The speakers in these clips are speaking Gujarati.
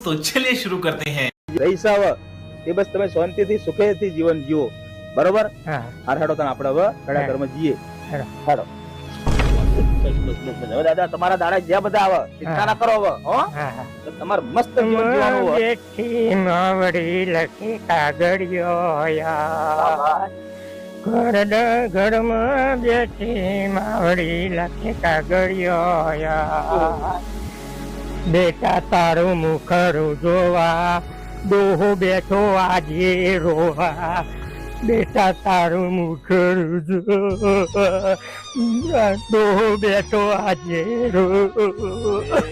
तो चलिए शुरू करते हैं। રહીસાવ એ બસ તમે શાંતિથી સુખેથી જીવન જીવો, બરોબર? હા હાર હેડો તને આપણે હવે ઘડા ઘરમાં જીએ. હેડો. હેડો. હવે દાદા તમારા દાડા જે બધા આવે ચિંતા ના કરો હવે, હો? હા હા તો તમારે મસ્ત જીવન જીવવાનું હોય. બેઠી માવડી લખી કાગળિયો યાર. ઘરમાં બેઠી માવડી લખી કાગળિયો યાર. બેટા તારું મુખરું જોવા ડોહો બેઠો આજે રોવા. બેટા તારું મુખરું જોવા ડોહો બેઠો આજે રોવા.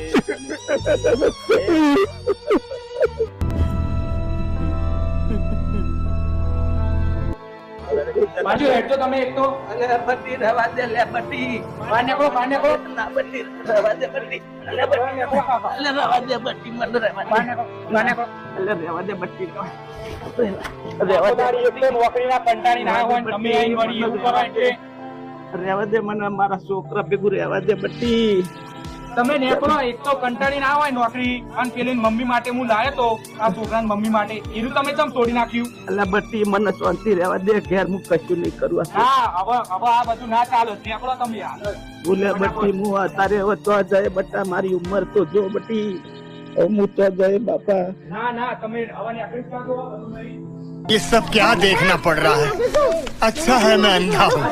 બાજુ હેડ તો તમે એક તો અલે બટ્ટી રવા દે, લે બટ્ટી. બહાર નીકળો ના બટ્ટી રવા દે બટ્ટી. અલે બટ્ટી અલે રવા દે બટ્ટી, મને રવા દે. બહાર નીકળો અલે રવા દે બટ્ટી. પોતાની એક તો નોકરીના કંટાળી ના હોય ને તમે આઈને વળી એવું કરો એટલે રહેવા દે મને, મારા છોકરા ભેગું રહેવા દે બટ્ટી. તમે નીકળો એક તો કંટાળી ના હોય નોકરી અને પેલી મમ્મી માટે હું લાયો તો આ છોકરાની મમ્મી માટે એનું તમે ચમ તોડી નાખ્યું. અલે બટ્ટી મને શાંતિ રહેવા દે, ઘેર હું કશું નહીં કરું. હા હવે આ બધું ના ચાલે નીકળો તમે યાર. બોલે બટ્ટી હું અત્યારે હવે તો જાય બટ્ટા, મારી ઉંમર તો જો બટ્ટી, હવે હું તો જાય બાપા. ના ના તમે હવે નીકળી જ કાઢો બધું નહીં. ये सब क्या देखना पड़ रहा है? अच्छा है मैं अंधा हूँ.